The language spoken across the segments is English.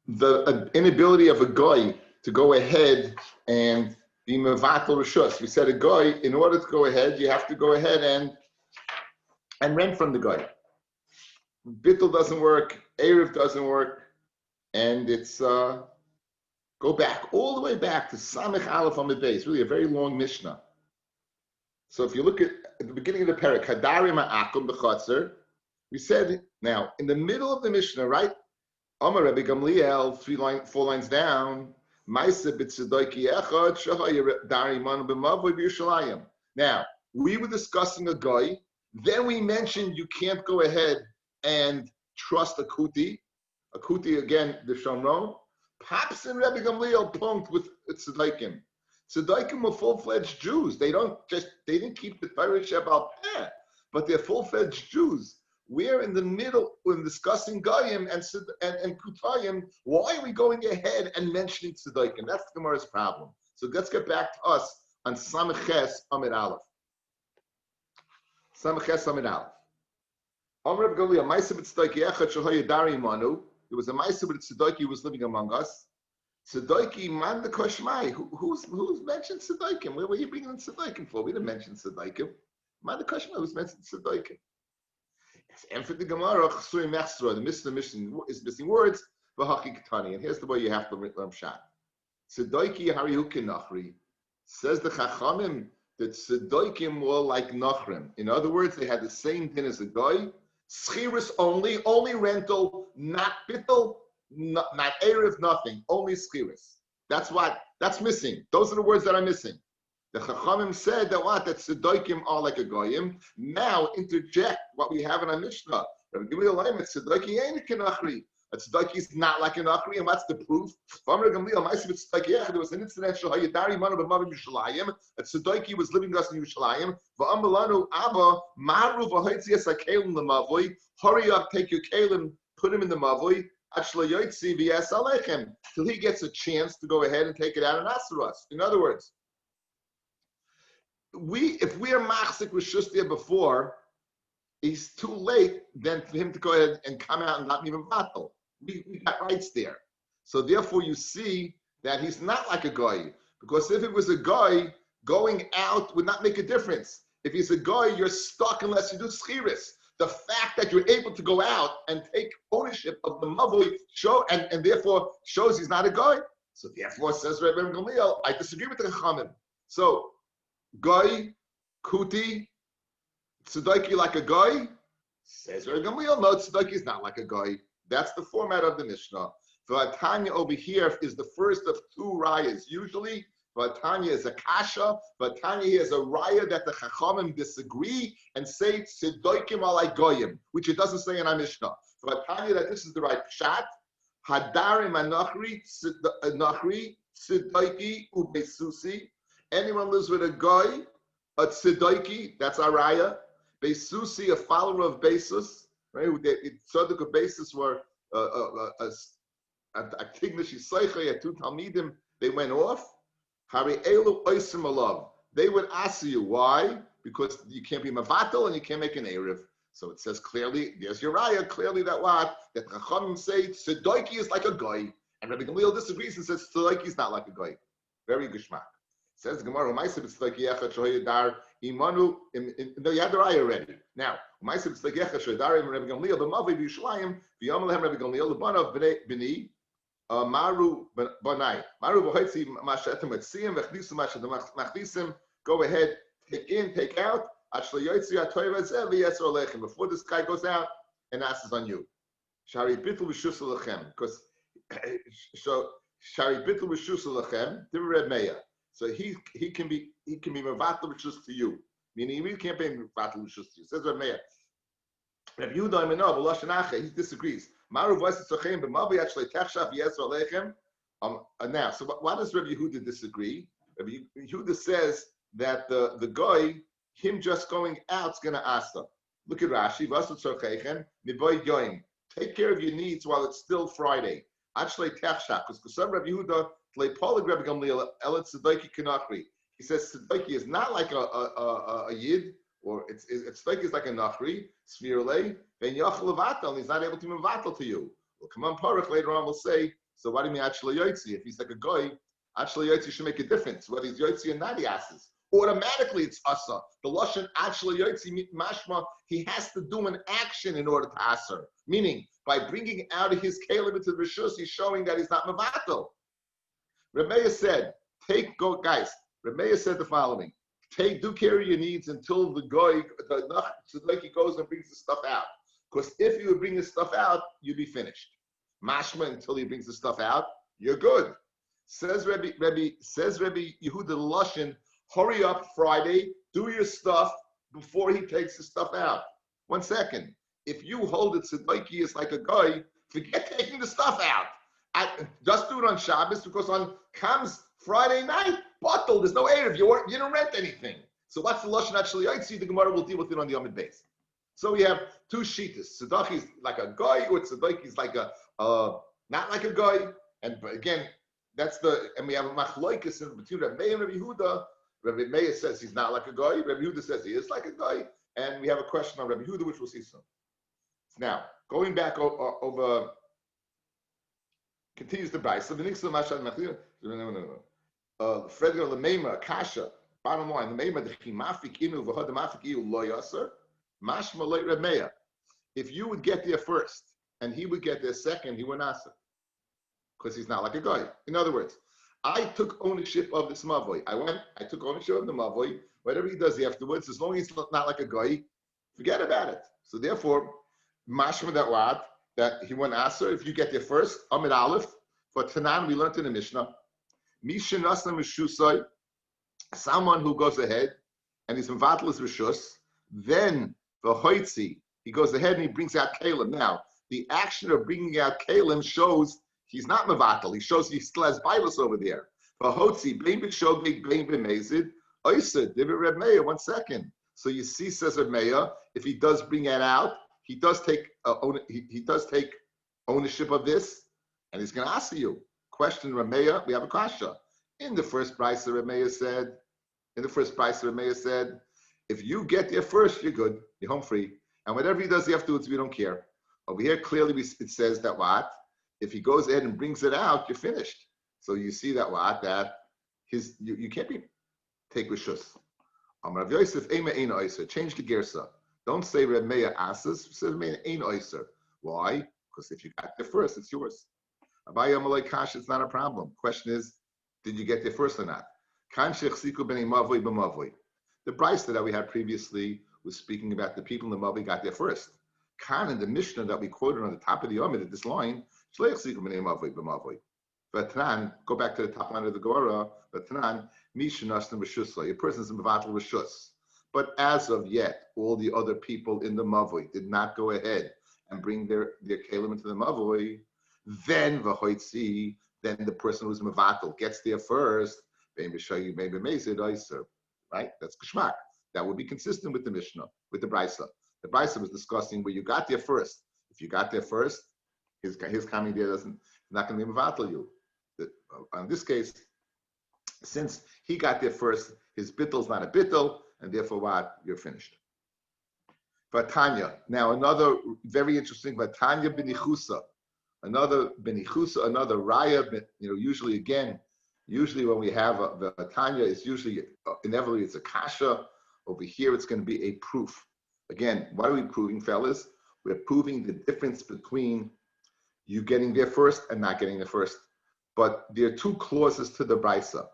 the inability of a guy to go ahead and be mevatel rishus. We said a guy, in order to go ahead, you have to go ahead and rent from the guy. Bittul doesn't work, Erev doesn't work, and it's go back all the way back to Samech Aleph on the base. Really, a very long Mishnah. So if you look at the beginning of the parak, Hadari Ma'akum B'Chatzer, we said now in the middle of the Mishnah, right? Amar Rabbi Gamliel, four lines down. Now, we were discussing a guy, then we mentioned you can't go ahead and trust a kuti. A kuti, again, the Shomron. Pops and Rabbi Gamliel punked with tzedaikim. Tzedaikim were full-fledged Jews. They didn't keep the Torah Shebal Peh, but they're full-fledged Jews. We're in the middle when discussing Goyim and Kutayim. Why are we going ahead and mentioning Tzedaikim? That's the Gemara's problem. So let's get back to us on Samches Amid Aleph. Samches Amid Aleph. Amr Reb Gamliel, Ma'aseh b'Tzedaiki Echad Shehoya Dari Manu. There was a Ma'aseh b'Tzedaiki who was living among us. Tzedaiki man the Koshmai. Who's mentioned Tzedaikim? Where were you bringing in Tzedaikim for? We didn't mention Tzedaikim. Man the Koshmai was mentioned Tzedaikim. And for the Gemara, the Mishnah is missing words, and here's the way you have to learn Pshat. Tzedaiki Hariukin Nachri. Says the Chachamim that Tzedakim were like Nachrim. In other words, they had the same din as a guy. Schiris only rental, not bittul, not erev, nothing, only schiris. That's missing. Those are the words that are missing. The Chachamim said that that Tzedakim are like a goyim. Now interject what we have in our Mishnah. Rabbi Gamliel Leimer, Tzedaki ain't a Nachri. A Tzedaki is not like a Nachri, and what's the proof? There was an incident. A Tzedaki was living with us in Yerushalayim. Hurry up, take your kelim, put him in the mavoi. Till he gets a chance to go ahead and take it out and answer us. In other words, if we are machzik with shustia before, it's too late then for him to go ahead and come out and not even battle. We got rights there. So therefore you see that he's not like a guy. Because if it was a guy, going out would not make a difference. If he's a guy, you're stuck unless you do schiris. The fact that you're able to go out and take ownership of the mavoi and therefore shows he's not a guy. So therefore, says Rabbi Gamliel, I disagree with the Chachamim. So guy, kuti, tzedaki like a guy, says Rabbi Gamliel, no, tzedaki is not like a guy. That's the format of the Mishnah. Vatanya over here is the first of two rayas. Usually, Vatanya is a kasha. Vatanya here is a raya that the Chachamim disagree and say tzedaikim are like goyim, which it doesn't say in our Mishnah. Vatanya that this is the right pshat. Hadarim anachri tzedaiki ubesusi. Anyone lives with a guy, a tzedaiki, that's our raya. Besusi, a follower of Besus, right? Tzedek of Besus were a Tignish Yisaycha, two Talmidim, they went off. Hari Elu Oisim Alav. They would ask you why? Because you can't be Mavatal and you can't make an Erev. So it says clearly, there's your raya, clearly that Chachamim say Tzedaiki is like a guy. And Rabbi Gamliel disagrees and says Tzedaiki is not like a guy. Very geshmak. Says the Gemara, Imanu, no, you had the raya already. Now, Rabbi Gamliel, the Mavi B'Yushalayim, V'Yamalehem Rabbi Gamliel, the Banav B'ni, Maru Banai, Maru B'Hoitzi Mashatem Etziyim, V'Chdisim Mashatem Machdisim, go ahead, take in, take out, before this guy goes out and asks on you. Shari Bittul V'Shus Lechem, because Shari Bittul V'Shus Lechem, Divrei Meya. So he can be mevatel b'shus to you, meaning he really can't be mevatel b'shus to you. Says Rabbi Meir. Rabbi Yehuda Imanov b'lashon acha, he disagrees. Maru v'aseh tzochem b'mavi actually techshav yesro lechem. Now, so why does Rabbi Yehuda disagree? Rabbi Yehuda says that the guy, him just going out, is going to ask them. Look at Rashi. V'aseh tzochem miboy yoim. Take care of your needs while it's still Friday. Actually techshav, because some Rabbi Yehuda. He says Tzedaki is not like a Yid, or it's Tzedaki is like a Nachri, Svirle, then Yachal Levatal, he's not able to Mevatal to you. Well, come on, Parach, later on we'll say So what do you mean Achla Yotzi? If he's like a goy, Achla Yotzi should make a difference. Whether he's Yotzi or not, he asks. Automatically it's Asa. The Lashon Achla Yotzi mashma, he has to do an action in order to Aser. Meaning, by bringing out of his Caleb into the Rishus, he's showing that he's not Mavatal. Rabbi said, guys, Rabbi said the following. Do care of your needs until the goy, he goes and brings the stuff out. Because if you would bring the stuff out, you'd be finished. Mashma, until he brings the stuff out, you're good. Says Rabbi Yehuda Lushin, hurry up Friday, do your stuff before he takes the stuff out. 1 second. If you hold it Tzedaki is like a guy, forget taking the stuff out. Just do it on Shabbos, because on comes Friday night, bottle, there's no Erev, you don't rent anything. So what's the Lashon actually? I'd see the Gemara will deal with it on the Yomid base. So we have two shittas. Tzedaki is like a guy, or Tzedaki is like not like a guy. And again, and we have a machloikus between Rabbi Meir and Rabbi Yehuda. Rabbi Meir says he's not like a guy. Rabbi Yehuda says he is like a guy. And we have a question on Rabbi Yehuda, which we'll see soon. Now, going back over, continues the Bryce. So the next Mashal Machlir, Fredra Lemema, Kasha, bottom line, the Mema, the Chimafik Inu, Vahad Mafik Iu, Lo Yasser, Mashma Leit Rabmeya. If you would get there first and he would get there second, he wouldn't answer. Because he's not like a guy. In other words, I took ownership of this Mavoy. I took ownership of the Mavoy. Whatever he does afterwards, as long as he's not like a guy, forget about it. So therefore, mashma that he won't answer. If you get there first, Amid Aleph, for Tanan, we learned in the Mishnah, Mishin Nasam Rishusai, someone who goes ahead and he's Mavatal is Rishus, then the Hoitzi, he goes ahead and he brings out Kalim. Now, the action of bringing out Kalim shows he's not Mavatal. He shows he still has Bibles over there. For Hotzi, Blain B'Shogeg, Blain B'Mezid, Oised, David Reb Meir, 1 second. So you see, says Reb Meir, if he does bring it out, he does take ownership of this, and he's going to ask you. Question Reb Meir, we have a kasha. In the first price, Reb Meir said, if you get there first, you're good. You're home free. And whatever he does afterwards, we don't care. Over here, clearly, it says that what? If he goes ahead and brings it out, you're finished. So you see that what? That you can't take rishus. Rav Yosef Eima Ein Oyser. Change the gersa. Don't say Reb Meir asks. Say Reb Meir Ein Oyser. Why? Because if you got there first, it's yours. Abaye Amalei Kash, it's not a problem. Question is, did you get there first or not? Kan Shechsiku B'nei Mavoi B'Mavoi. The Brisa that we had previously was speaking about the people in the Mavoi got there first. Kan in the Mishnah that we quoted on the top of the Yomid at this line, Shleichsiku B'nei Mavoi B'Mavoi. Vatran, go back to the top line of the Gemara. Vatran, Mishnasna Rishusla. A person's in Mavatal Rishus. But as of yet, all the other people in the Mavoi did not go ahead and bring their Kalim into the Mavoi. Then Vahoitzi, then the person who's Mavatal gets there first. Maybe Mezid Oyser. Right? That's Kishmak. That would be consistent with the Mishnah, with the Brisa. The Brisa was discussing where you got there first. If you got there first, his coming there not going to be Mavatal you. In this case, since he got there first, his bittel's not a bittel, and therefore what? You're finished. Vatanya. Now another very interesting Vatanya benichusa. Another benichusa, another raya. Usually when we have the Vatanya, it's usually inevitably it's a kasha. Over here, it's going to be a proof. Again, what are we proving, fellas? We're proving the difference between you getting there first and not getting there first. But there are two clauses to the brisa.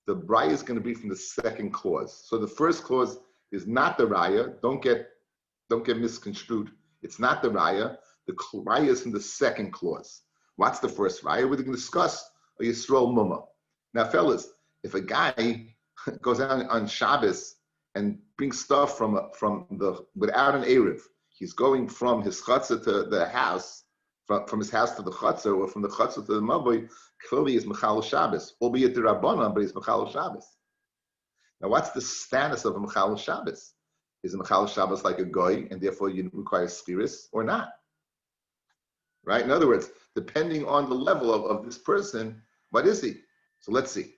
The raya is going to be from the second clause. So the first clause is not the raya. Don't get misconstrued. It's not the raya. The raya is from the second clause. What's the first raya? We're going to discuss a Yisrael Mumma. Now, fellas, if a guy goes out on Shabbos and brings stuff without an Erev, he's going from his chutzah to the house, from his house to the chutzah, or from the chutzah to the mavoi, clearly is Mechal Shabbos, albeit the Rabbanan, but he's Mechal Shabbos. Now, what's the status of a Mechal Shabbos? Is a Mechal Shabbos like a goy, and therefore you require schiris, or not? Right? In other words, depending on the level of this person, what is he? So let's see.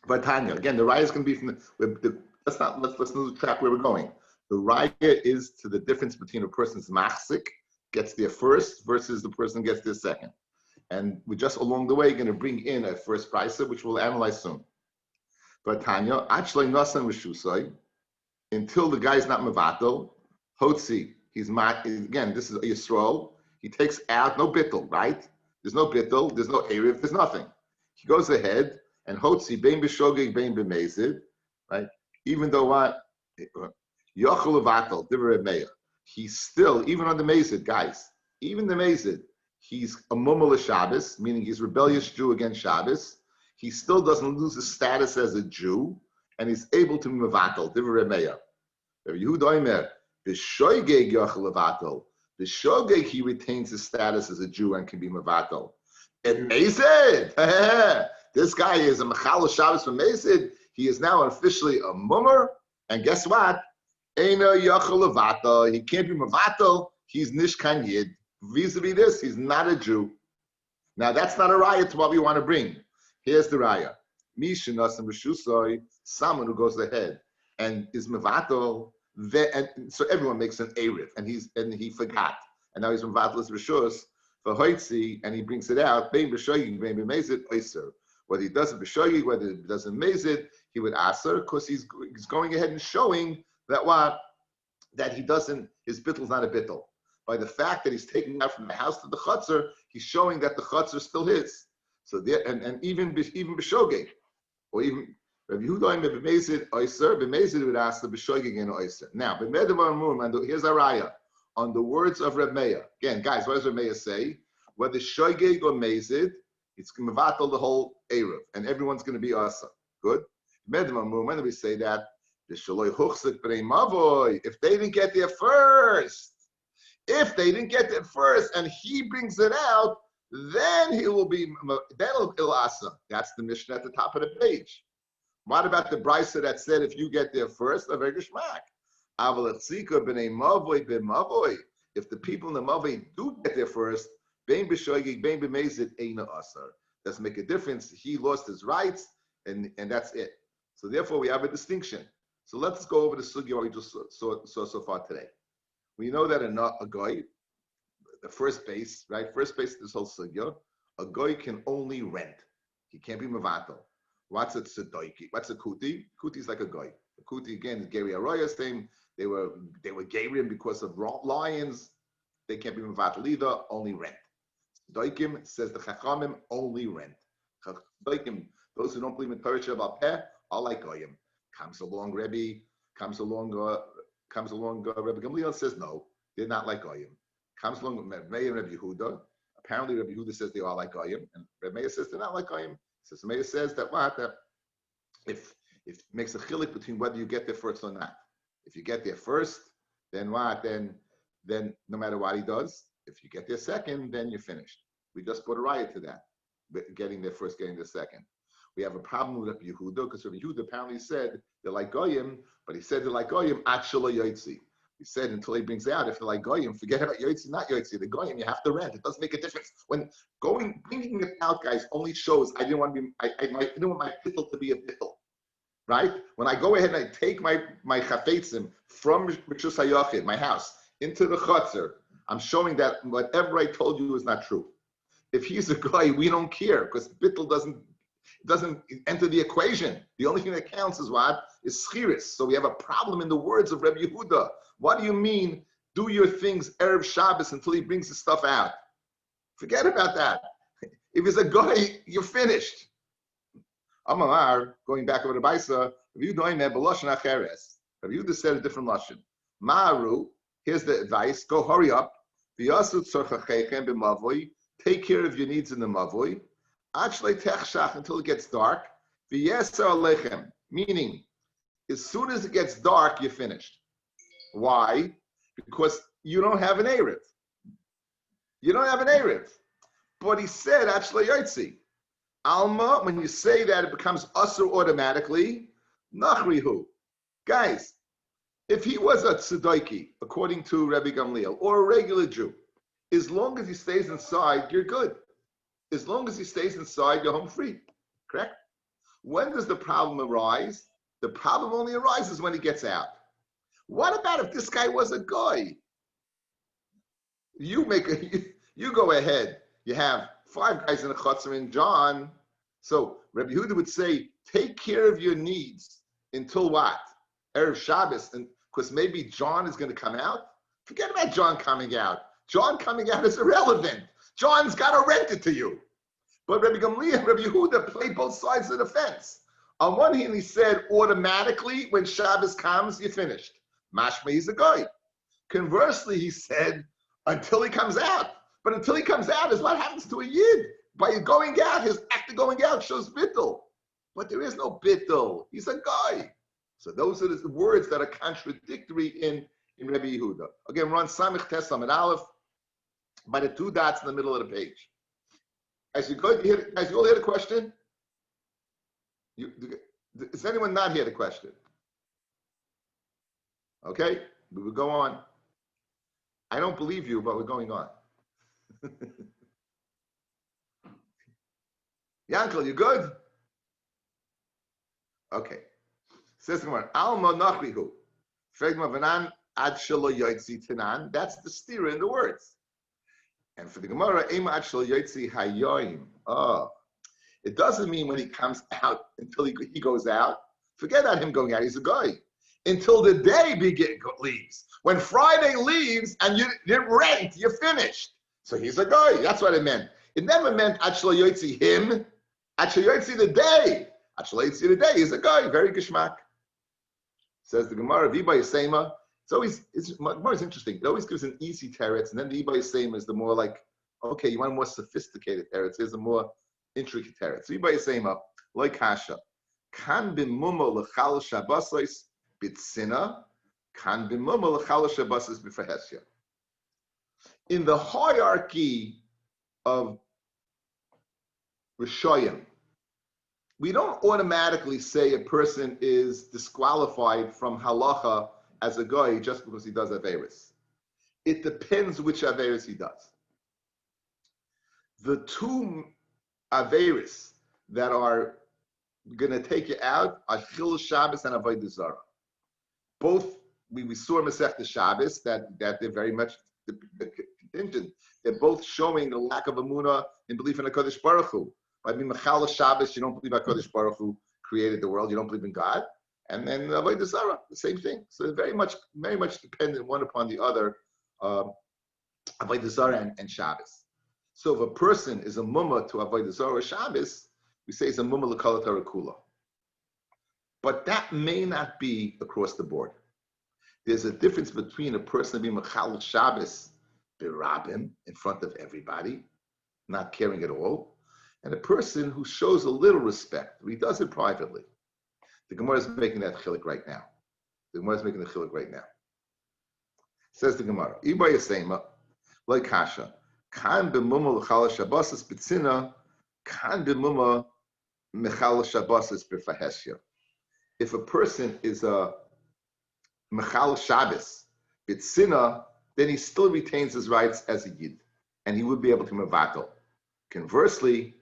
Vatanya, again, the raya is going to be from let's lose track where we're going. The raya is to the difference between a person's machzik gets there first versus the person gets there second. And we're just along the way going to bring in a first price, which we'll analyze soon. But Tanya, actually, Nasan Rishusai, until the guy's not Mavato, Hotzi, he's not, again, this is a Yisrael. He takes out no bittel, right? There's no bittel, there's no Erev, there's nothing. He goes ahead and Hotzi, Bein B'Shogeg, Bein B'Mezid, right? Even though what? Yochel Avatel, Divrei Meir. He's still, even on the Mezid, guys, even the Mezid, he's a Mumul Shabbos, meaning he's rebellious Jew against Shabbos. He still doesn't lose his status as a Jew, and he's able to be Mavatel, Divrei Meir. Rabbi Yehuda Omer, B'Shogeg Yochel Avatel. B'Shogeg, he retains his status as a Jew and can be Mavatel. And Mezid, this guy is a Mechal Shabbos from Mezid. He is now officially a Mummer, and guess what? Eino Yochel Avatel. He can't be Mavatel. He's Nishkan Yid. Vis-a-vis this, he's not a Jew. Now, that's not a raya to what we want to bring. Here's the raya. Someone who goes ahead and is Mavatel, and so everyone makes an Erev, and he forgot. And now he's Mavatel as Rishus for Hoitzi, and he brings it out. Bein B'Shoyig, Bein B'Mezid, Oyser. Whether he does it B'Shoyig, whether he does it Mezid, he would aser, because he's going ahead and showing that what? That he doesn't, his bittel's not a bittel. By the fact that he's taking out from the house to the chutzner, he's showing that the chutzner is still his. So there, and even b'shogeg, or even Rabbi Yehuda b'mezid oyser, b'mezid would ask the b'shogeg and oyser. Now, here's our raya on the words of Reb Meir. Again, guys, what does Reb Meir say? Whether shogeg or mezid, it's mevatel the whole erev, and everyone's going to be asa. Good. When do we say that? If they didn't get there first. If they didn't get it first and he brings it out, then he'll asa. That's the Mishnah at the top of the page. What about the brisa that said if you get there first, a very geschmack? If the people in the mavoi do get there first, bein b'shoigig, bein b'mezid, eina asar. Doesn't make a difference. He lost his rights, and that's it. So therefore, we have a distinction. So let's go over the sugya we just saw so far today. We know that a goy, the first base, right? First base of this whole sugya, a goy can only rent. He can't be mavato. What's a tzedoiki? What's a kuti? Kuti is like a goy. A kuti again is Gary Arroyo's thing. They were Garian because of lions. They can't be mavato either. Only rent. Tzedoikim says the chachamim only rent. Tzedoikim, those who don't believe in Torah Shabbat Peh are like goyim. Comes along Rabbi Gamliel says no, they're not like goyim. Comes along Meir and Rabbi Yehuda. Apparently Rabbi Yehuda says they are like goyim, and Rabbi Meir says they're not like goyim. So Meir says that if it makes a chilik between whether you get there first or not. If you get there first, then what? Then no matter what he does, if you get there second, then you're finished. We just put a riot to that, getting there first, getting there second. We have a problem with Rabbi Yehuda because Rabbi Yehuda apparently said they're like goyim, but he said they're like goyim actually yotzi. He said until he brings out if they're like goyim, forget about yotzi, not yotzi. The goyim you have to rent. It doesn't make a difference. When bringing it out, guys, only shows I didn't want to be. I didn't want my bittul to be a bittul, right? When I go ahead and I take my chafetzim from Rishus Hayachid, my house, into the chutzner, I'm showing that whatever I told you is not true. If he's a goy, we don't care because bittul doesn't enter the equation. The only thing that counts is what? Is schiris. So we have a problem in the words of Rabbi Yehuda. What do you mean, do your things Erev Shabbos until he brings the stuff out? Forget about that. If it's a guy, you're finished. Amar, going back over to Baisa, Rabbi Yehuda said a different lashon. Ma'aru, here's the advice, go hurry up. Take care of your needs in the mavoi. Until it gets dark, meaning as soon as it gets dark, you're finished. Why? Because you don't have an Erev. You don't have an Erev. But he said, actually, Yotzi. Alma, when you say that, it becomes Asur automatically. Nachrihu. Guys, if he was a Tzedoiki, according to Rabbi Gamliel, or a regular Jew, as long as he stays inside, you're good. As long as he stays inside, you're home free. Correct? When does the problem arise? The problem only arises when he gets out. What about if this guy was a guy? You go ahead. You have 5 guys in a chutzner and John. So Rabbi Yehuda would say, take care of your needs until what? Erev Shabbos, and because maybe John is going to come out. Forget about John coming out. John coming out is irrelevant. John's got to rent it to you. But Rabbi Gamliel and Rabbi Yehuda played both sides of the fence. On one hand, he said, automatically, when Shabbos comes, you're finished. Mashma, he's a guy. Conversely, he said, until he comes out. But until he comes out is what happens to a Yid. By going out, his act of going out shows bittul. But there is no bittul. He's a guy. So those are the words that are contradictory in Rabbi Yehuda. Again, run Samich Tesam and Aleph by the 2 dots in the middle of the page. As you all hear the question? Is anyone not hear the question? Okay, we will go on. I don't believe you, but we're going on. Yankel, you good? Okay. Says the Gemara, Alma Nachrihu. That's the steer in the words. And for the Gemara, it doesn't mean when he comes out until he goes out. Forget about him going out. He's a guy. Until the day leaves. When Friday leaves and you rent, you're finished. So he's a guy. That's what it meant. It never meant him. The day. The day is a guy. Very geschmack. Says the Gemara, Viba Yisema. It's interesting. It always gives an easy teretz, and then the Viba Yisema is the more like, okay, you want a more sophisticated teretz. Here's a more intricate teretz. Viba Yisema, like Kasha. Kan b'muma l'chal shabbos b'tzina, kan b'muma l'chal shabbos b'fahesya. In the hierarchy of Rishoyim, we don't automatically say a person is disqualified from halacha as a guy just because he does averis. It depends which averis he does. The 2 averis that are going to take you out are Chil Shabbos and Avodah Zarah. Both, we saw Masechta Shabbos that they're very much contingent. They're both showing the lack of emunah in belief in HaKadosh Baruch Hu. By being Mechal Shabbos, you don't believe HaKadosh Baruch Hu created the world. You don't believe in God. And then Avodah Zarah, the same thing. So they're very much dependent one upon the other, Avodah Zarah and Shabbos. So if a person is a mumma to Avodah Zarah or Shabbos, we say it's a mumma l'kol Torah kula. But that may not be across the board. There's a difference between a person being Mechal Shabbos berabim in front of everybody, not caring at all, and a person who shows a little respect. He does it privately. The Gemara is making that chiluk right now. Says the Gemara, Iba Yasema, like Kasha, Kan b'muma l'chal shabbos b'tzina, Kan b'muma mechal shabbos b'fahesya. If a person is a mechal Shabbos b'tzina, then he still retains his rights as a yid, and he would be able to mevatel. Conversely,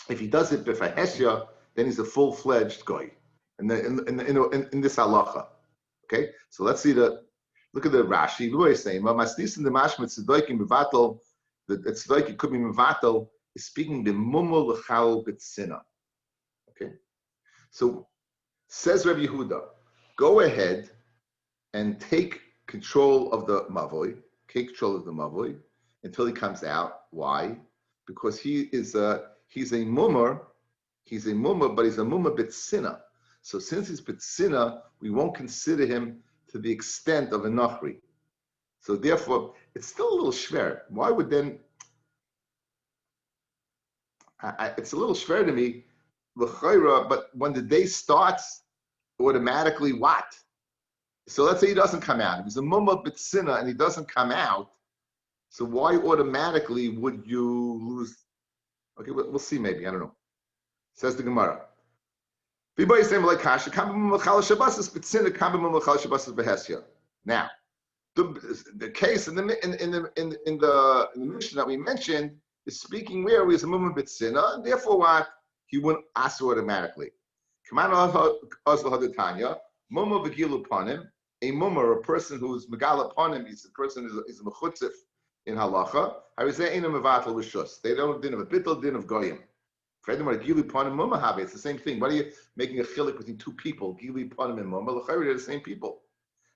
if he does it b'fahesya, then he's a full-fledged goy in this halacha. Okay, so let's see look at the Rashi. The tzedaikim could be mevatel is speaking the mumul l'chal b'tzina. Okay, so says Rabbi Yehuda, go ahead and take control of the mavoy, until he comes out. Why? Because he's a mummer. He's a mumma, but he's a mumma b'tzina. So since he's b'tzina, we won't consider him to the extent of a nachri. So therefore, it's still a little shver. Why would then? It's a little shver to me, l'chayra. But when the day starts, automatically what? So let's say he doesn't come out. If he's a mumma b'tzina and he doesn't come out, so why automatically would you lose? Okay, we'll see. Maybe I don't know. Says the Gemara. Now, the case in the mission that we mentioned is speaking where he is a mumma b'tzina, and therefore what he wouldn't ask automatically. Mumma v'gilu upon him, a mumma, a person who is megal upon him, he's a person is a mechutzif in halacha. They don't din of a bittul, din of goyim. It's the same thing. Why are you making a chilik between two people? Gili panim and mumma. They're the same people.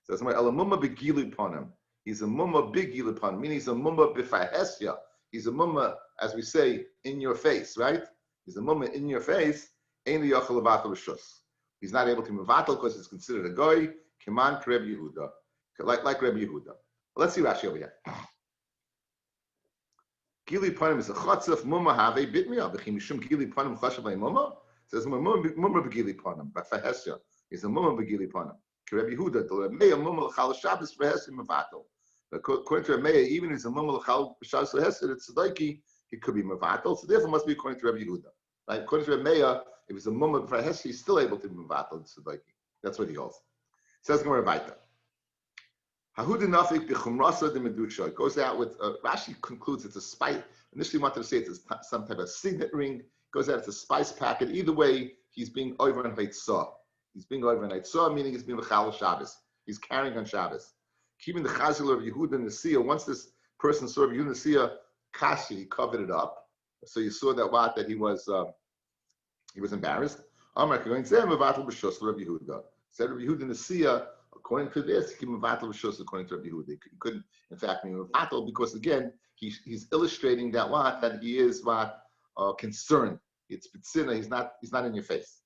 So that's why elamumma begili panim. He's a mumma big gili panim, meaning he's a mumma b'fahesya. He's a mumma, as we say, in your face, right? He's a mumma in your face. Ein liyachal levatal b'shus. He's not able to mevatal because it's considered a goy. Keman Reb Yehuda, like Reb Yehuda. Let's see Rashi over here. Gili panim is a chatzaf mumma have bitmiya. B'chim mishum gili panim chashav mumma. Says mumma begili panim. B'fahesya. He's a mumma begili panim. Reb Yehuda, the Meya mumma l'chal Shabbos v'hesed mevatel. According to Meya, even if it's a mumma l'chal Shabbos v'hesed, it's tzedaki, it could be mevatel. So therefore, it must be according to Reb Yehuda. Like according to Meya, if it's a mumma v'hesed, he's still able to be mevatel tzedaki. That's what he holds. Says Gemara Vaita. Hahuda nafik b'chumrasa de medusha. It goes out with Rashi concludes it's a spice. Initially, wanted to say it's some type of signet ring. It goes out it's a spice packet. Either way, he's being over on Haitzah. He's being over on Haitzah, meaning he's being L'chal Shabbos. He's carrying on Shabbos. Keeping the chazil of Yehuda and Nesiya. Once this person saw Yehuda and Nesiya, kashi, he covered it up. So you saw that he was embarrassed. Amar going to say mevatel b'shus Rabbi Yehuda. Said Rabbi Yehuda and Nesiya. According to this, he mevatel b'shus. According to Rabbi Yehuda, he couldn't, in fact, be mevatel because again, he's illustrating that he is concerned. It's bitzina. He's not in your face.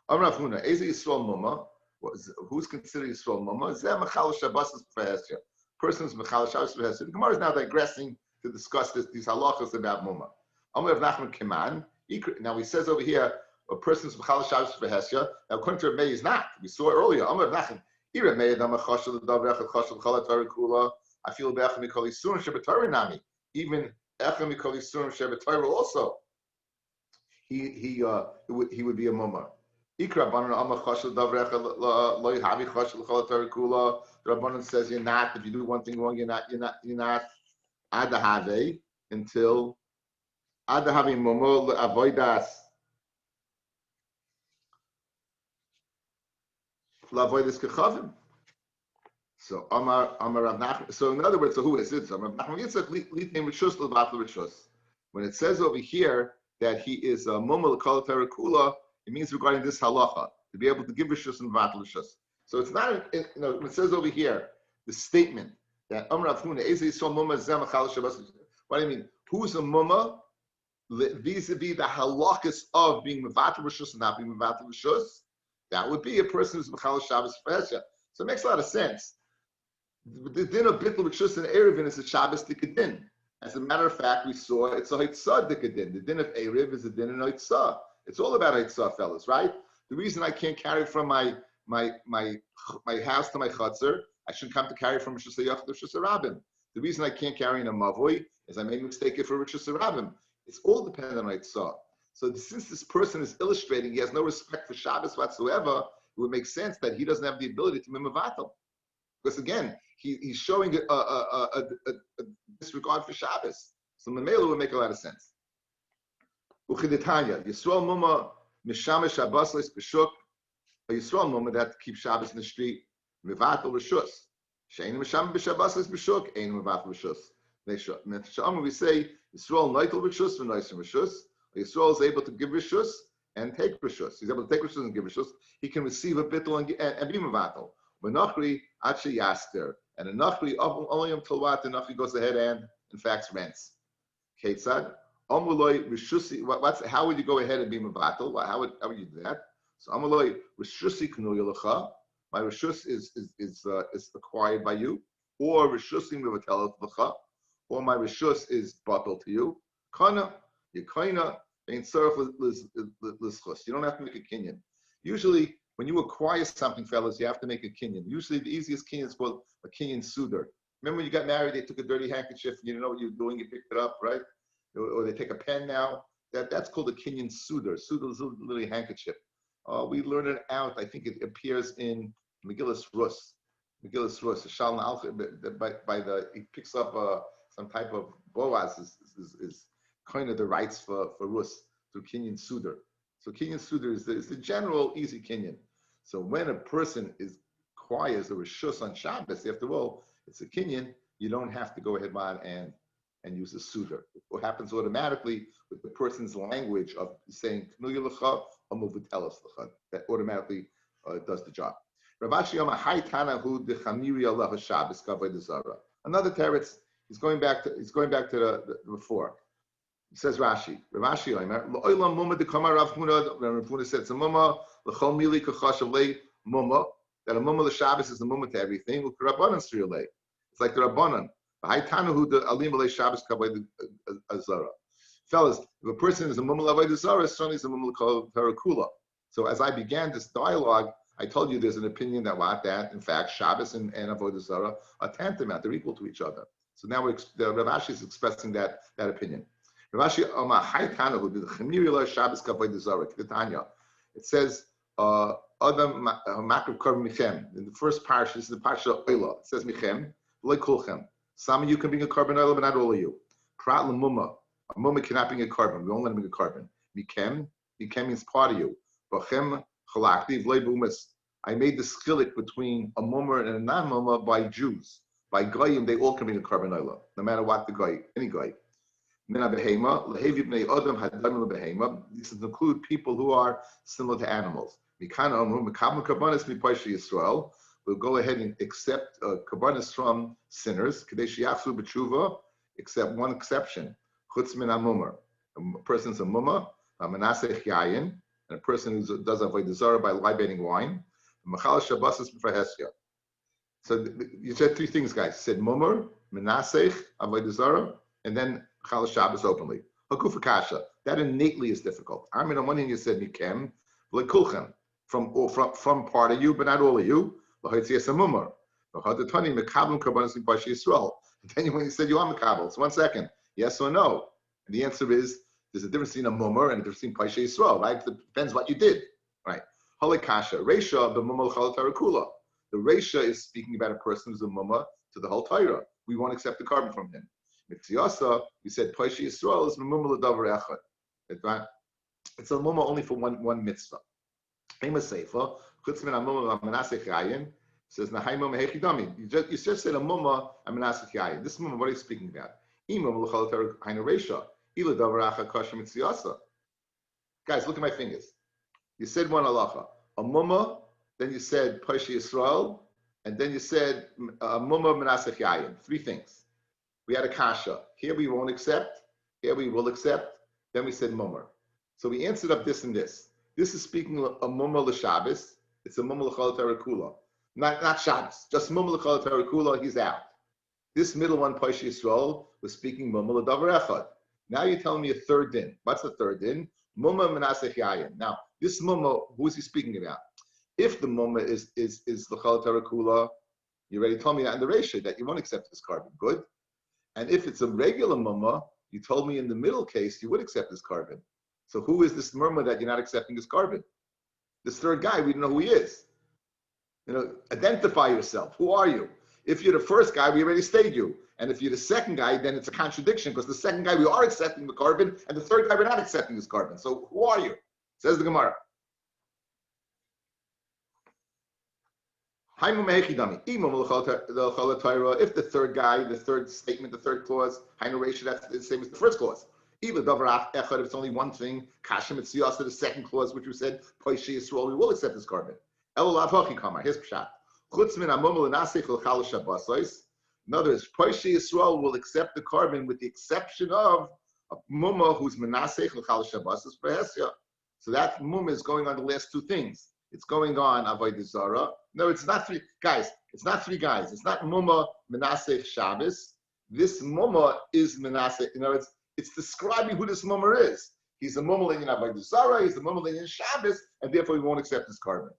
Amar Avuna, Eze Yisrael Mumma, who's considered Yisrael Mumma? Zeh Mechal Shabbos V'Hesya. Person who's Mechal Shabbos V'Hesya. The Gemara is now digressing to discuss these halachas about Mumma. Amar Rav Nachman Keman. Now he says over here, a person who's Mechal Shabbos V'Hesya. Now according to Rabbi, he's not. We saw earlier. Amar Rav Nachman. I feel be'echem mikol yisurim shebetorah nami. Even echem mikol yisurim shebetorah also. He would be a mumma. Ikra Rabbanan Amar Chashel Davrecha Lo Yahavi Chashel L'Chol Torah Kula. The Rabbanan says you're not. If you do one thing wrong, you're not. Adahave until Adahave Momo Avoidas Lavoidas Kechavim. So Amar Rav Nachman. So in other words, so who is it? So Rav Nachman Yitzchak Litnei Rishus L'Vatl Rishus. When it says over here that he is a Momo L'Chol Torah Kula, it means regarding this halacha to be able to give rishus and vatal rishus. So it's not, when it says over here, the statement that Amar Avuna Eze Yisrael Mumma Zeh Mechal Shabbos. What do I mean? Who's a mumma vis-a-vis the halachas of being mevatel rishus and not being mevatel rishus? That would be a person who's Mechal Shabbos V'Hesya. So it makes a lot of sense. The din of bittul rishus and Eruvin is a Shabbos dikadin. As a matter of fact, we saw it's a Haitzah dikadin. The din of Erev is a din in Haitzah. It's all about Haitzah, fellas, right? The reason I can't carry from my house to my chutzner, I shouldn't come to carry from Rishus HaYachid to Rishus HaRabim. The reason I can't carry in a mavoi is I made a mistake for Rishus HaRabim. It's all dependent on Haitzah. So since this person is illustrating, he has no respect for Shabbos whatsoever, it would make sense that he doesn't have the ability to mimavatel. Because again, he's showing a disregard for Shabbos. So the Mela would make a lot of sense. Uchidetanya, Yisrael Mumma Mishamish Shabbos B'Shuk, a Yisrael Mumma that keeps Shabbos in the street, Mivatel Rishus. Shein Misham B'Shabbos B'Shuk, Ein Mivatel Rishus. Neshama we say Yisrael Noitel Rishus and Noisim Rishus. Yisrael is able to give Rishus and take Rishus. He's able to take Rishus and give Rishus. He can receive a bittul and be Mivatel. But Nachri Achi Yaster, and a Nachri only until what the Nachri goes ahead and in fact rents. Ketzad. How would you go ahead and be mevatel? How would you do that? So Amaloi Rishusi Knuyalacha. My Rishus is acquired by you, or Rishusi Mivatelach, or my Rishus is bottled to you. Kana, Yakaina, ain't surf lischus. You don't have to make a kinyan. Usually, when you acquire something, fellas, you have to make a kinyan. Usually, the easiest kinyan is called a kinyan suitor. Remember when you got married, they took a dirty handkerchief, you didn't know what you were doing, you picked it up, right? Or they take a pen now. That's called a kinyan suitor. Suitor is a little handkerchief. We learn it out. I think it appears in Megillus Rus. Megillus Rus. He picks up some type of Boaz is kind of the rights for Rus through kinyan suitor. So kinyan suitor is the general easy kinyan. So when a person acquires a rishus on Shabbos, after all, it's a kinyan. You don't have to go ahead and and use a suitor. What happens automatically with the person's language of saying Knuya Lecha or Muvutelas Lecha. That automatically does the job. Ravashi Yoma Haitana Hu de Chamiri Allah Shabbos Kavod Zara. Another teretz. He's going back to the before. He says Rashi. Ravashi Omer Lo'ilam Muma de Kamar Rav Huna. Rav Huna said it's a Muma L'chol Mili Kachashav Le Muma. That a Muma l'Shabbos is a Muma to everything. L'Karabanan Sriyalei. It's like the Rabbanan. Haitana Hu de Alim Alei Shabbos Kavod Zara. Fellas, if a person is a Muma L'Avodah Zara, certainly is a Muma L'Kol Tarakula. So as I began this dialogue, I told you there's an opinion that in fact Shabbos and Avodah Zarah are tantamount; they're equal to each other. So now Rav Ashi is expressing that opinion. Rav Ashi Shabbos Avodah Zarah Ketanya. It says Adam Makrav Korban Michem in the first parsha. This is the parsha Oila. It says Michem V'lei Kulchem. Some of you can bring a korban oila, but not all of you. Prat l'muma. A muma cannot bring a korban. We only let him bring a korban. Michem means part of you. Bachem I made the skillet between a mummer and a non-mummer by Jews. By goyim, they all can bring a korban oila, no matter what the goy, any goy. This include people who are similar to animals. We'll go ahead and accept korbanos from sinners, except one exception. A person's a mummer, a menasech yayin, and a person who does avodah zarah by libating wine. So you said three things, guys. You said mummer, menasech, avodah zarah, and then chal Shabbos openly. Hakufa kasha. That innately is difficult. I mean, on one hand you said mikem, v'lekulchem, from part of you, but not all of you. L'hoitzias a mummer. V'chadatani mekablim korbanos l'pashi Yisrael. Then when you said you are mekabel, so 1 second, yes or no? And the answer is, there's a difference between a mummer and a difference between Paisha Yisrael, right? It depends what you did, right? Halakasha, Reisha, the mummer l'chal tarakula. The Reisha is speaking about a person who's a mummer to the whole Torah. We won't accept the korban from him. Mitziyasa, we said Paisha Yisrael is mummer l'davar echad. It's a mummer only for one mitzvah. Ema Seifa, chutz min ha-mummer ha-menasech yayin, says Nahai mummer hechidami. You just said a mummer ha-menasech yayin. This mummer, what are you speaking about? Ima l'chal tarakula Reisha. Guys, look at my fingers. You said one halacha, a mumma, then you said Paisha Yisrael, and then you said a mumma menasech yayin. 3 things. We had a kasha. Here we won't accept. Here we will accept. Then we said mumma. So we answered up this and this. This is speaking a mumma l'Shabbos. It's a mumma l'chol tarakula. Not Shabbos. Just mumma l'chol tarakula. He's out. This middle one, Paisha Yisrael, was speaking mumma l'davar echad. Now you're telling me a third din. What's the third din? Mumma menasech yayin. Now, this mumma, who is he speaking about? If the mumma is l'chal tarakula, you already told me that in the ratio that you won't accept this korban. Good. And if it's a regular mumma, you told me in the middle case you would accept this korban. So who is this mumma that you're not accepting this korban? This third guy, we don't know who he is. Identify yourself. Who are you? If you're the first guy, we already stayed you. And if you're the second guy, then it's a contradiction because the second guy, we are accepting the korban, and the third guy, we're not accepting this korban. So who are you? Says the Gemara. If the third guy, the third statement, the third clause, that's the same as the first clause. If it's only one thing, the second clause, which we said, we will accept this korban. Here's Pshat. In other words, Paisha Yisrael will accept the korban with the exception of a mumma who's menasech l'chal Shabbos behesya. So that mumma is going on the last 2 things. It's going on avodah zarah. No, it's not 3 guys. It's not 3 guys. It's not mumma menasech Shabbos. This mumma is menasech. It's describing who this mumma is. He's a mumma in avodah zarah. He's a mumma in Shabbos, and therefore we won't accept this korban.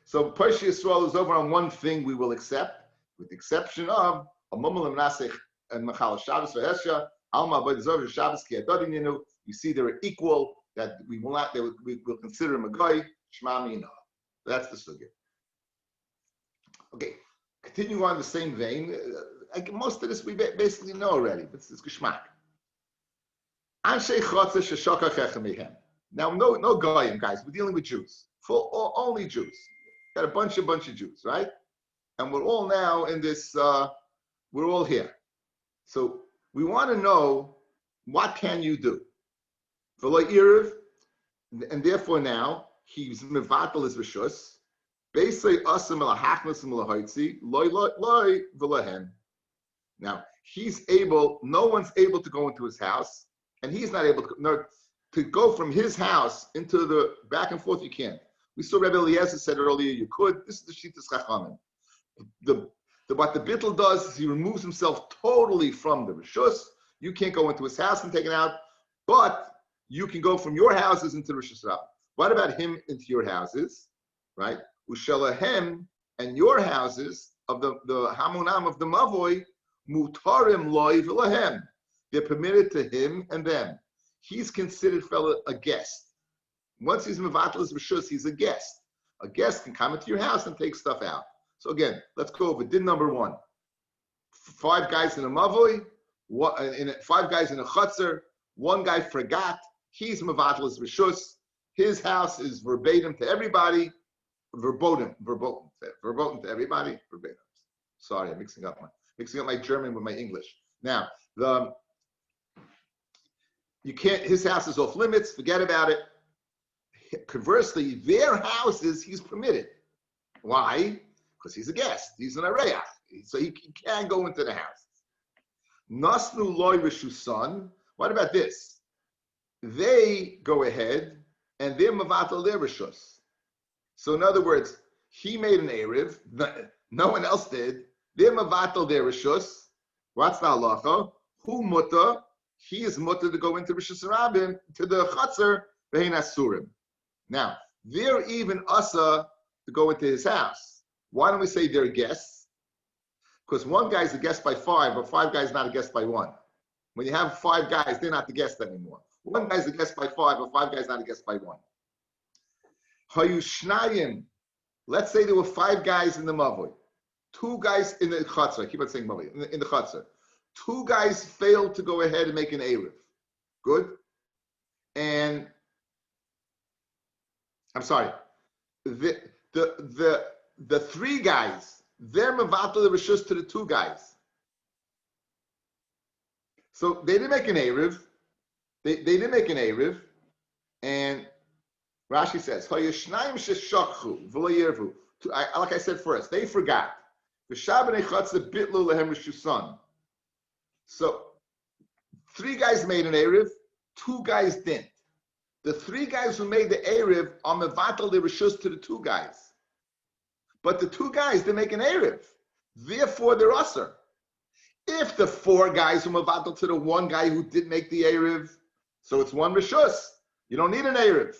So Paisha Yisrael is over on one thing we will accept, with the exception of a mumma menasech and machal Shabbos v'hesya alma avodah zarah Shabbos ki adadin yinu. You see they're equal. That we will not. We will consider him a guy. Shema mina. That's the sugya. Okay, continue on the same vein. Most of this we basically know already, but it's geschmack. Anshe chotzer sheshaka chechem mehem. Now, no goyim, guys. We're dealing with Jews. Only Jews. Got a bunch of Jews, right? And we're all now in this. We're all here. So we want to know, what can you do? V'lo Eruv, and therefore now he's mevatel his rishus. Basically, asim elahachnas elahoitzi loy v'lahem. Now he's able. No one's able to go into his house, and he's not able to go from his house into the back and forth. You can't. We saw Rabbi Eliezer said earlier you could. This is the shittas chachamim. What the bittul does is he removes himself totally from the rishus. You can't go into his house and take it out, but you can go from your houses into the rishus rabbah. What about him into your houses, right? Ushalahem, and your houses of the hamunam of the mavoi mutarim loy v'lahem. They're permitted to him and them. He's considered a guest. Once he's mevatel his rishus, he's a guest. A guest can come into your house and take stuff out. So again, let's go over din number 1. 5 guys in a mavoi, 5 guys in a chutzner. 1 guy forgot. He's mevatel his rishus. His house is verbatim to everybody. Verboten to everybody. Verbatim. Sorry, I'm mixing up my German with my English. Now, you can't. His house is off limits. Forget about it. Conversely, their houses he's permitted. Why? Because he's a guest. He's an areach, so he can go into the house. Nasnu loy v'shusan. What about this? They go ahead and they're mavatal their rishus. So in other words, he made an erev. No one else did. They're mavatal their rishus. What's the halacha? Who muta? He is muta to go into rishus rabim to the chutzner behin asurim. Now they're even asa to go into his house. Why don't we say they're guests? Because 1 guy's a guest by 5, but 5 guys not a guest by 1. When you have 5 guys, they're not the guest anymore. 1 guy's a guest by 5, but 5 guys not a guest by 1. Hayushnayim. Let's say there were 5 guys in the mavoi, 2 guys in the chutzner. I keep on saying mavoi in the chutzner. 2 guys failed to go ahead and make an erev. Good. And I'm sorry. The 3 guys, they're mevatel the rishus to the 2 guys. So they didn't make an erev. They didn't make an erev, and Rashi says, like I said first, they forgot. So 3 guys made an erev, 2 guys didn't. The 3 guys who made the erev are mevatel the rishus to the 2 guys. But the 2 guys didn't make an erev. Therefore, they're usher. If the 4 guys who mevatel to the 1 guy who did make the erev, so it's 1 rishus, you don't need an erev.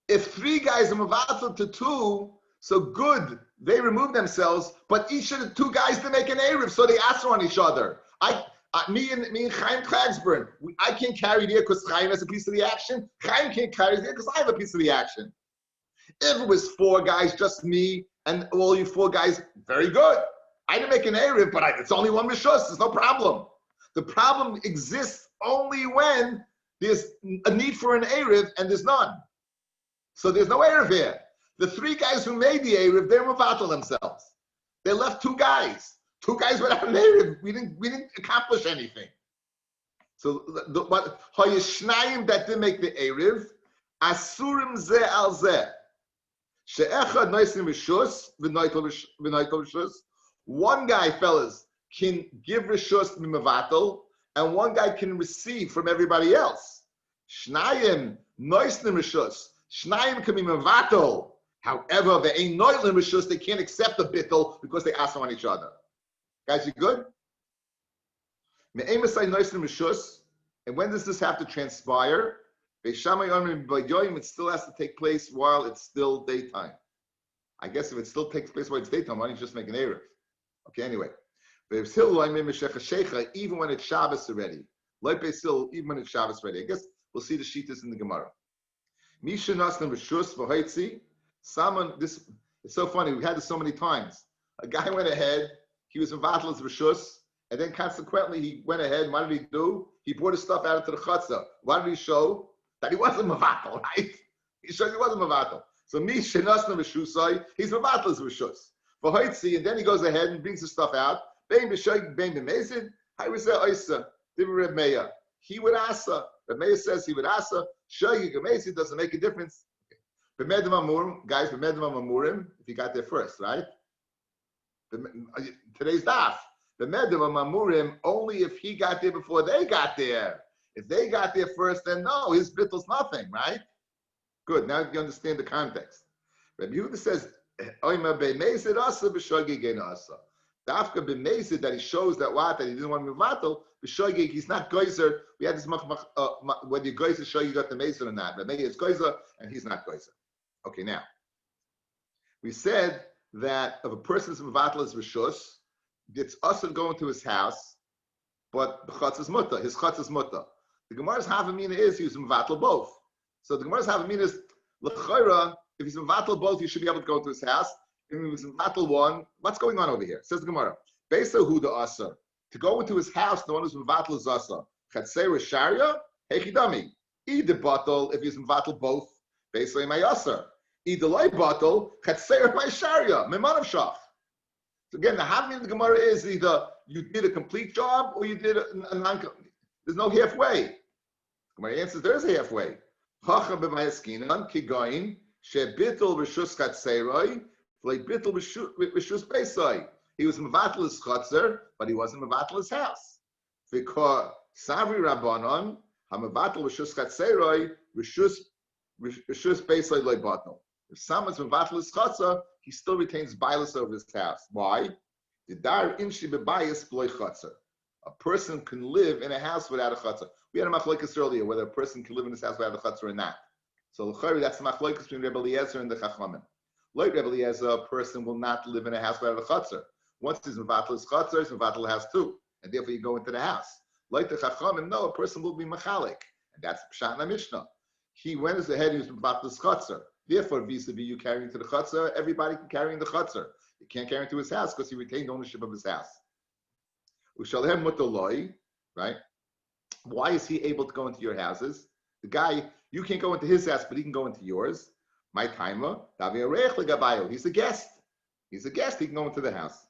If 3 guys are mevatel to 2, so good, they remove themselves, but each of the 2 guys didn't make an erev, so they answer on each other. Me and Chaim Klagsburn, I can't carry there because Chaim has a piece of the action. Chaim can't carry there because I have a piece of the action. If it was 4 guys, just me, and all you 4 guys, very good. I didn't make an erev, but it's only 1 rishus. There's no problem. The problem exists only when there's a need for an erev and there's none. So there's no erev here. The 3 guys who made the erev, they mevatel themselves. They left 2 guys. 2 guys without an erev. We didn't accomplish anything. So but hayishnayim that didn't make the erev, asurim ze al ze. She'echad noisim rishus v'noitel rishus. 1 guy, fellas, can give rishus mimevatel, and 1 guy can receive from everybody else. Shnayim noisim rishus. Shnayim can be mevatel. However, they ain't noilim rishus. They can't accept the bittul because they ask on each other. Guys, you good? And when does this have to transpire? It still has to take place while it's still daytime. I guess if it still takes place while it's daytime, why don't you just make an erev? Okay, anyway. Even when it's Shabbos already. Even when it's Shabbos already. I guess we'll see the shittas in the Gemara. Someone, this, it's so funny, we had this so many times. A guy went ahead, he was in Vatlas Rishus, and then consequently he went ahead, and what did he do? He brought his stuff out into the chutzah. Why did he show? That he wasn't Mavatal, right? He showed he wasn't Mavatal. So me, Shenasna Rishusai, he's Mavatlas Rishus. For Hoitzi, and then he goes ahead and brings his stuff out. Bein B'shoy, Bein B'mezid, I was there, Isa. Reb Meir. He would asa. Reb Meir says he would asa. Shogig Gemesi doesn't make a difference. B'medim amurim, guys. B'medim amurim. If you got there first, right? Today's daf. B'medim amurim only if he got there before they got there. If they got there first, then no, his bittel's nothing, right? Good. Now you understand the context. Rabbi Yehuda says, "Oima b'meisid asa b'shogig ein asa." Dafka b'meisid that he shows that what that he didn't want to mivatel b'shogig. He's not geyser. We had this whether you geyser show you got the meisid or not. But maybe it's geyser and he's not geyser. Okay, now we said that if a person's mivatel is rishus, it's asa going to his house, but b'chatz is mutter. His chatz is mutter. The Gemara's havamina is he was mivatel both. So the Gemara's havamina is l'chayra. If he's mivatel both, you should be able to go to his house. If he was mivatel one, what's going on over here? Says the Gemara. Beisa huda asa. To go into his house, the one who's mivatel is asa. Chatzeira sharia hechidami. Either batel if he's mivatel both. Beisa imay asa. Either loy batel chatzeira my sharia memanav shach. So again, the havamina of the Gemara is either you did a complete job or you did a non. There's no halfway. Gemara answers there is a halfway. Chacha b'mayaskinan kigoyin shebitul b'shus chatzeiroi v'leibitul b'shus beisoi. He was mevatel his chatzer, but he wasn't mevatel his house. Because savri rabbanon ha'mevatel b'shus chatzeiroi b'shus beisoi leibatol. If someone's mevatel his chatzer, he still retains bias over his house. Why? The dar inshi b'bayis b'loi chatzer. A person can live in a house without a chutzah. We had a machlokes earlier whether a person can live in this house without a chutzah or not. So that's the machlokes between Rebbe Eliezer and the Chachamim. Like Rebbe Eliezer, a person will not live in a house without a chutzah. Once he's mevatel his chutzah, he's mevatel house too, and therefore you go into the house. Like the Chachamim, no, a person will be machalik, and that's Pshat in Mishnah. He went ahead, he was mevatel his chutzah. Therefore, vis-a-vis you carrying to the chutzah, everybody can carry in the chutzah. You can't carry into his house because he retained ownership of his house. Ushalhem mutoloi, right? Why is he able to go into your houses? The guy, you can't go into his house, but he can go into yours. My timer, he's a guest. He's a guest, he can go into the house.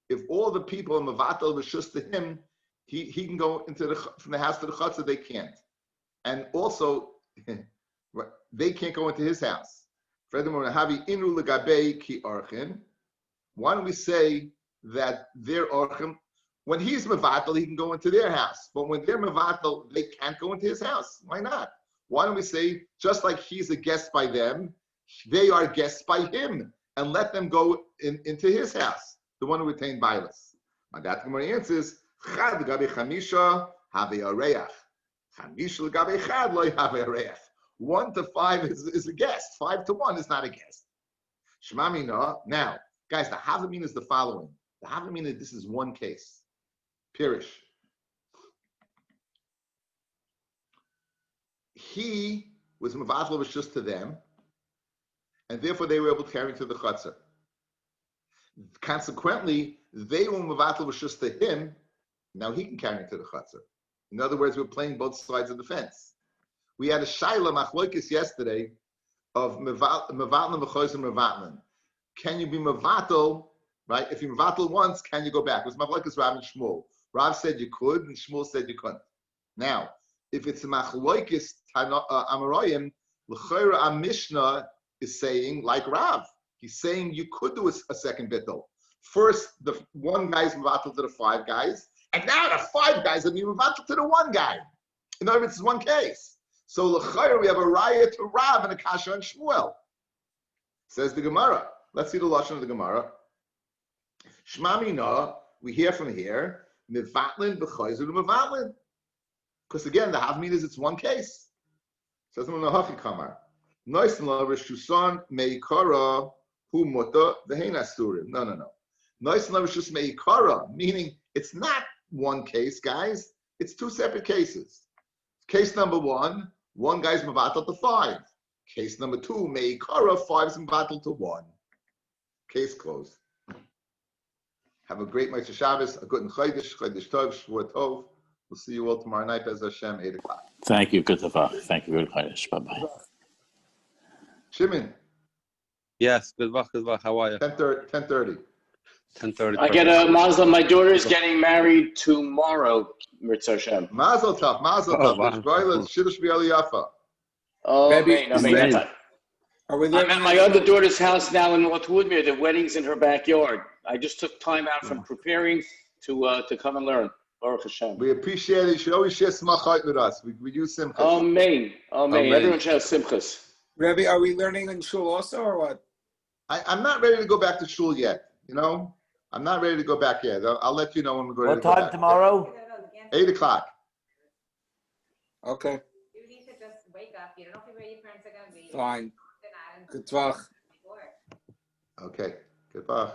If all the people in Mavatal Rishus to him, he can go into from the house to the chutzah, they can't. And also, they can't go into his house. Furthermore, why don't we say that their orchim, when he's mevatel, he can go into their house, but when they're mevatel, they can't go into his house? Why not? Why don't we say just like he's a guest by them, they are guests by him, and let them go into his house, the one who retained bias? My that Gemara answers, Chad gabe chamisha have areach, chamisha gabe chad lo have areach. 1 to 5 is a guest. 5 to 1 is not a guest. Shmamina. Now, guys, the havamina is the following. The havamina, this is one case. Pirish. He was mevatel was just to them, and therefore they were able to carry to the chutzah. Consequently, they were mevatel was just to him. Now he can carry to the chutzah. In other words, we're playing both sides of the fence. We had a shaila machlokes yesterday of mevatel mechoz and mevatlan. Can you be mevatel, right? If you mevatel once, can you go back? It was machlokes Rav and Shmuel. Rav said you could, and Shmuel said you couldn't. Now, if it's machlokes Amoraim, l'chayra Mishnah is saying like Rav. He's saying you could do a second bittul. First, the one guy's mevatel to the 5 guys, and now the 5 guys are being mevatel to the 1 guy. In other words, it's one case. So l'chayra we have a raya to Rav and a kasha and Shmuel. Says the Gemara. Let's see the lashon of the Gemara. Shmamina, we hear from here, mevatlin b'chayzer mevatlin. Because again, the havmin is it's one case. Says the Nahachi Kamar. Noisin la reshusan meikara hu muta v'hein asurim. No. Noisin la reshus meikara, meaning it's not one case, guys. It's 2 separate cases. Case number 1 guy's mevatel to 5. Case number 2, meikara, 5 is mevatel to 1. Case closed. Have a great Motzei Shabbos, a good Chodesh Tov, Shavuot Tov. We'll see you all tomorrow night, Bez Hashem, 8 o'clock. Thank you, good Thank you, good Chodesh. Bye-bye. Shimon. Yes, good luck. How are you? 10:30. 10:30. I get a Muslim. My daughter's getting married tomorrow, Mirza Hashem. Mazel tov, mazel Oh, tov. wow. Shidduch b'Eliyafa. Oh, Rabbi, man, Amen. are we I'm living at my other daughter's house now in North Woodmere. The wedding's in her backyard. I just took time out from preparing to come and learn. Baruch Hashem. We appreciate it. You should always share smachot with us. We use simchas. Amen. Amen. Amen. Everyone should have simchas. Rabbi, are we learning in shul also or what? I'm not ready to go back to shul yet. You know, I'm not ready to go back yet. I'll let you know when we're going What to go time back. tomorrow? 8 o'clock. Okay, You need to just wake up. You don't know where your parents are going to be. fine. Good talk. Okay. Goodbye.